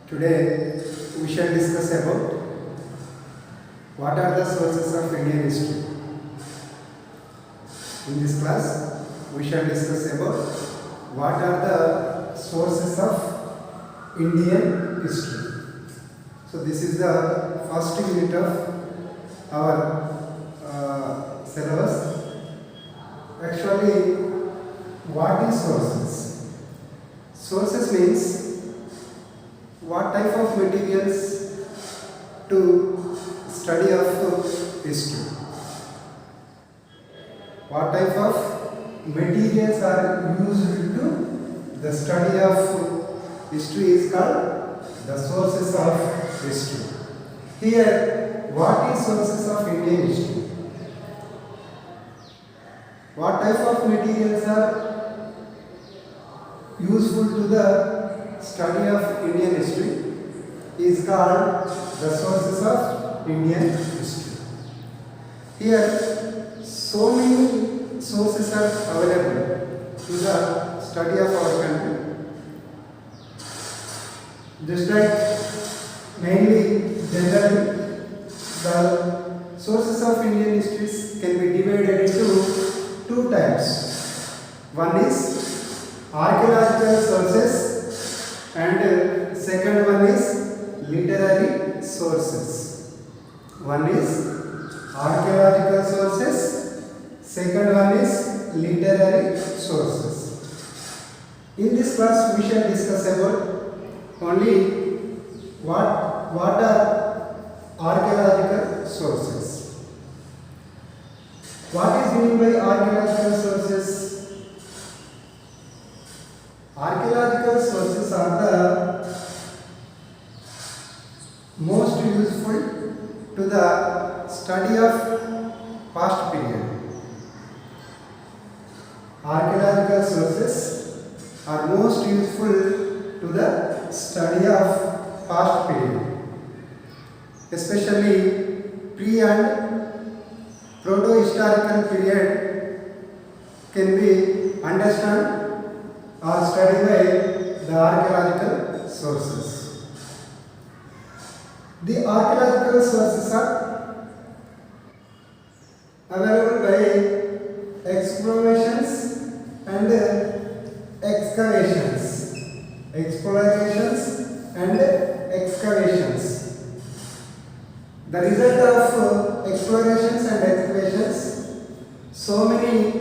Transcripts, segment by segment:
Today we shall discuss about what are the sources of Indian history. In this class we shall discuss about what are the sources of Indian history. So this is the first unit of our syllabus. Actually, what is sources? Sources means what type of materials to study of history. What type of materials are used to the study of history is called the sources of history. Here, what is sources of Indian history? What type of materials are useful to the study of Indian history is called the sources of Indian history. Here, so many sources are available to the study of our country. Just like mainly generally, the sources of Indian histories can be divided into two types. One is archaeological sources and second one is literary sources. One is archaeological sources, second one is literary sources. In this class we shall discuss about only what are archaeological sources. What is meant by archaeological sources? Archaeological sources are the most useful to the study of past period. Archaeological sources are most useful to the study of past period, especially pre and proto-historical period can be understood or studied by the archaeological sources. The archaeological sources are available by explorations and excavations. Explorations and excavations. The result of explorations and excavations, so many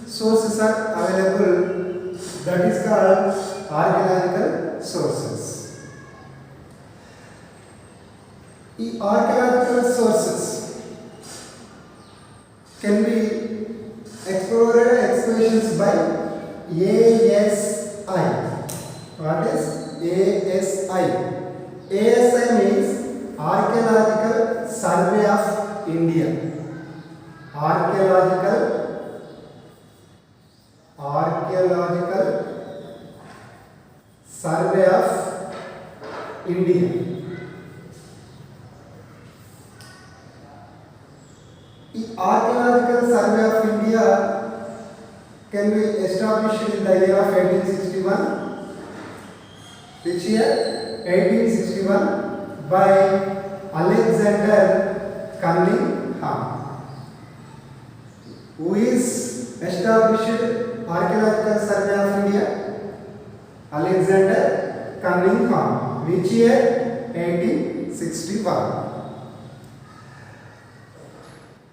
sources are available, that is called archaeological sources. The archaeological sources can be explored excavations by ASI. What is ASI? ASI means Archaeological Survey of India. Archaeological Survey of India. The Archaeological Survey of India can be established in the year of 1861. Which year? 1861 by Alexander Cunningham, who is established Archaeological Survey of India. Alexander Cunningham. Which year? 1861.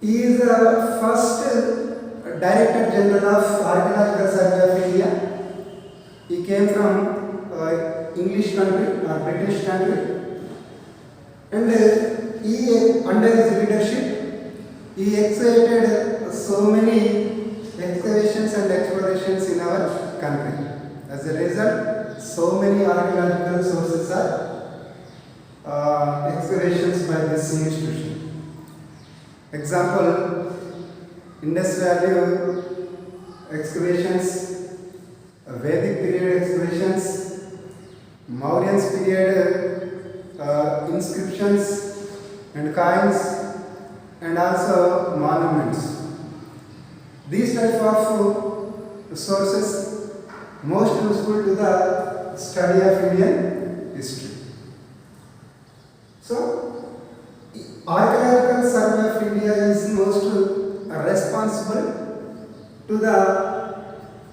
He is the first Director General of Archaeological Survey of India. He came from English country or British country, and he, under his leadership, he excavated so many excavations and explorations in our country. As a result, so many archaeological sources are excavations by this institution. Example, Indus Valley excavations, Vedic period excavations, Mauryan's period inscriptions and coins, and also monuments. These type of sources most useful to the study of Indian history. Archaeological Survey of India is most responsible to the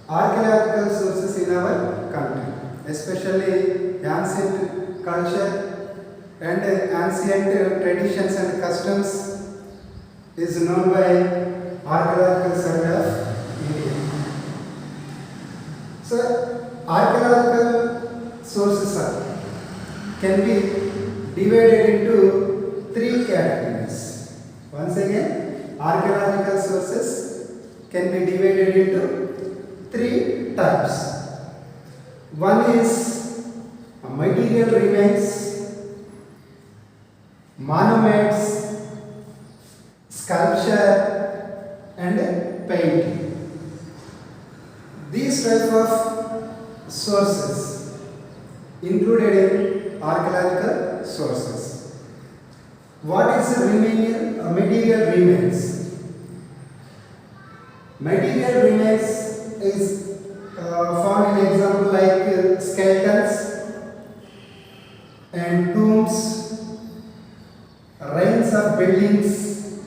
archaeological sources in our country, especially ancient culture and ancient traditions and customs is known by Archaeological Survey of India. So, archaeological sources can be divided into three categories. Once again, archaeological sources can be divided into three types. One is material remains, monuments, sculpture and painting. These type of sources included in archaeological sources. What is the material remains? Material remains is found in example like skeletons and tombs, ruins of buildings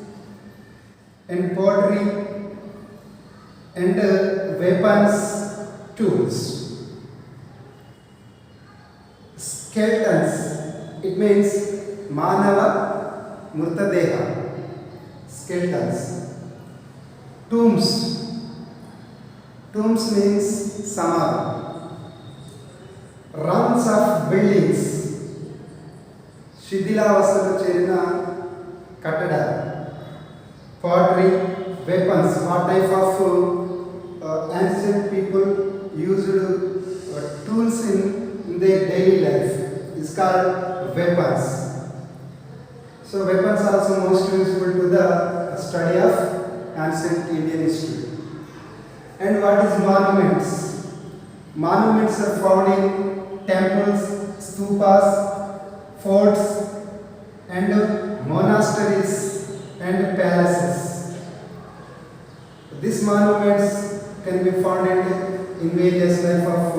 and pottery and weapons, tools. Skeletons, it means Manava Murtadeha, skeletons. Tombs, tombs means Samadhi. Ruins of buildings, Shidilavasthalo cherina kattadalu. Pottery, weapons, what type of ancient people used tools in their daily life is called weapons. So weapons are also most useful to the study of ancient Indian history. And what is monuments? Monuments are found in temples, stupas, forts and monasteries and palaces. These monuments can be found in various type of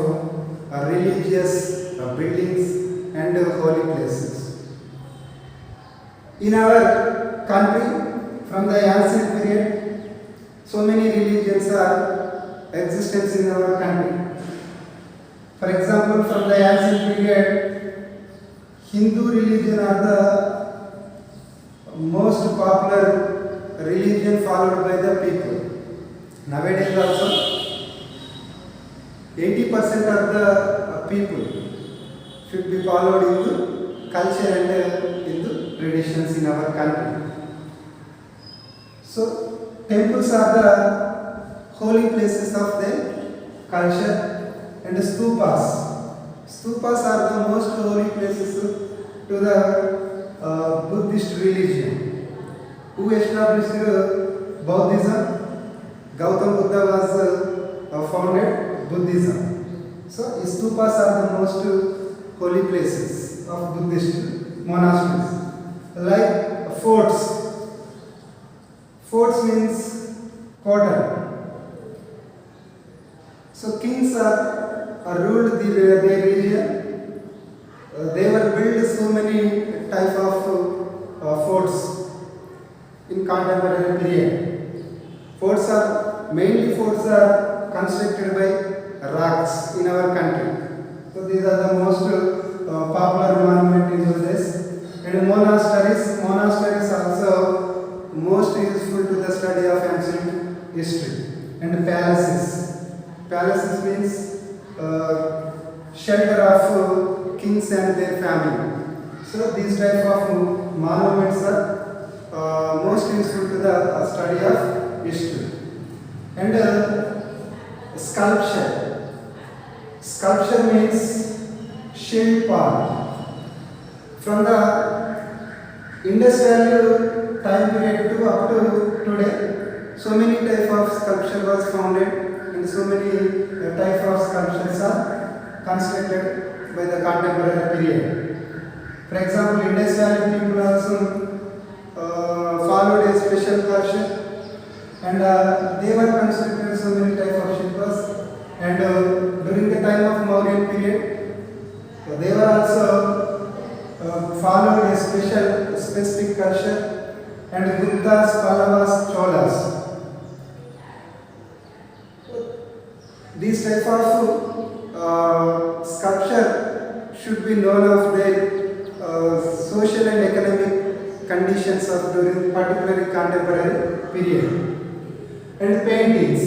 religious buildings and holy places. In our country, from the ancient period, so many religions are existence in our country. For example, from the ancient period, Hindu religion are the most popular religion followed by the people. Nowadays also, 80% of the people should be followed Hindu culture and Hindu traditions in our country. So, temples are the holy places of their culture and stupas. Stupas are the most holy places to the Buddhist religion. Who established Buddhism? Gautam Buddha was founded Buddhism. So, stupas are the most holy places of Buddhist monasteries. Like forts. Forts means quarter. So, kings are ruled their region. They were built so many type of forts in contemporary period. Forts are constructed by rocks in our country. So these are the most popular monument in those days. And monasteries also most useful to the study of ancient history. And palaces means shelter of kings and their family. So these type of monuments are most useful to the study of history. And sculpture. Sculpture means Shilpa. From the Indus Valley time period to up to today, so many type of sculpture was founded and so many type of sculptures are constructed by the contemporary period. For example, Indus Valley people also followed a special culture and they were constructed so many type of shilpas. And during the time of Mauryan period, they were also followed a specific culture, and Guptas, Pallavas, Cholas. These type of sculpture should be known of their social and economic conditions of during particularly contemporary period. And paintings.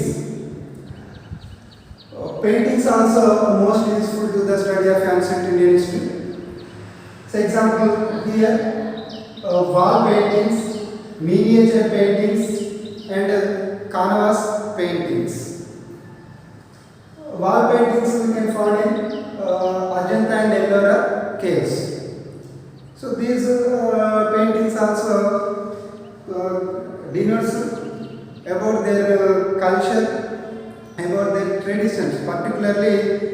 Paintings also most useful to the study of ancient Indian history. So example here, wall paintings, miniature paintings, and canvas paintings. Wall paintings we can find in Ajanta and Ellora caves. So these paintings also denotes about their culture, about their traditions, particularly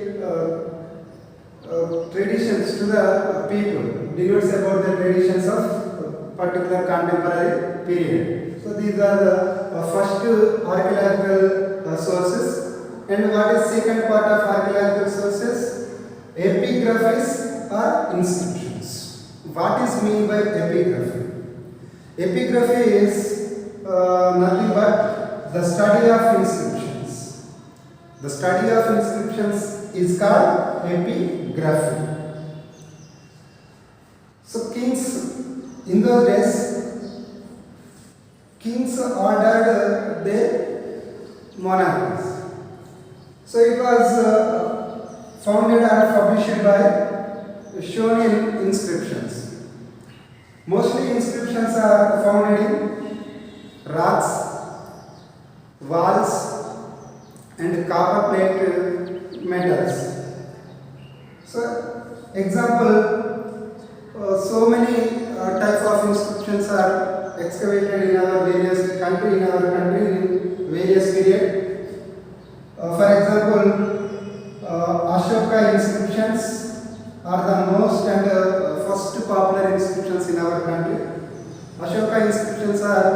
traditions to the people, denotes about the traditions of particular contemporary period. So these are the first archaeological sources. And what is second part of archaeological sources? Epigraphies or inscriptions. What is mean by epigraphy? Epigraphy is nothing but the study of inscriptions. The study of inscriptions is called epigraphy. So kings, in those days, kings ordered their monarchies. So it was founded or published by shown in inscriptions. Mostly inscriptions are found in rocks, walls, and copper plate metals. So example, so many type of inscriptions are excavated in our various country, in various period. For example, Ashoka inscriptions are the most and first popular inscriptions in our country. Ashoka inscriptions are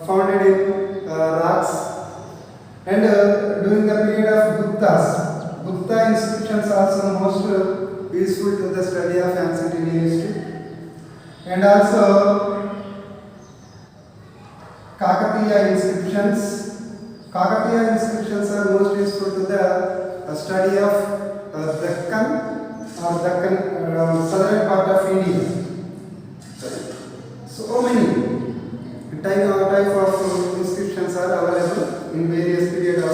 founded in rocks, and during the period of Guptas, Gupta inscriptions are also most useful to the study of ancient Indian history, and also Kakatiya inscriptions. Kakatiya inscriptions are most useful to the study of Deccan or Deccan southern part of India. So many type of inscriptions are available in various periods of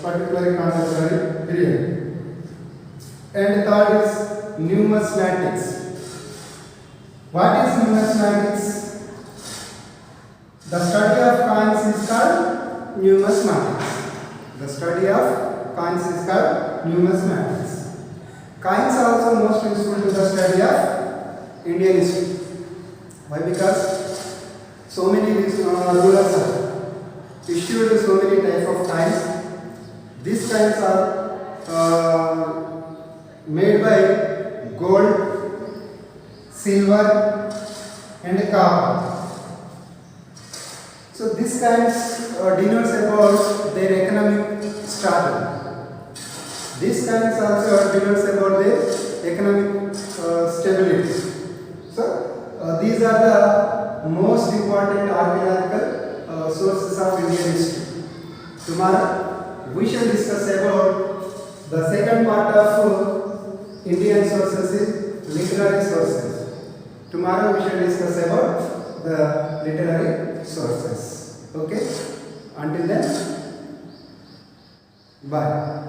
particularly contemporary period. And third is numismatics. What is numismatics? The study of coins is called numismatics. The study of coins is called numismatics. Coins are also most useful to the study of Indian history. Why? Because so many rulers are issued so many types of coins. These coins are made by gold, silver, and copper. So these kinds denotes about their economic strata. These kinds also denotes about their economic stability. So these are the most important archaeological sources of Indian history. Tomorrow we shall discuss about the second part of Indian sources is literary sources. Tomorrow we shall discuss about the literary sources. Okay? Until then, bye.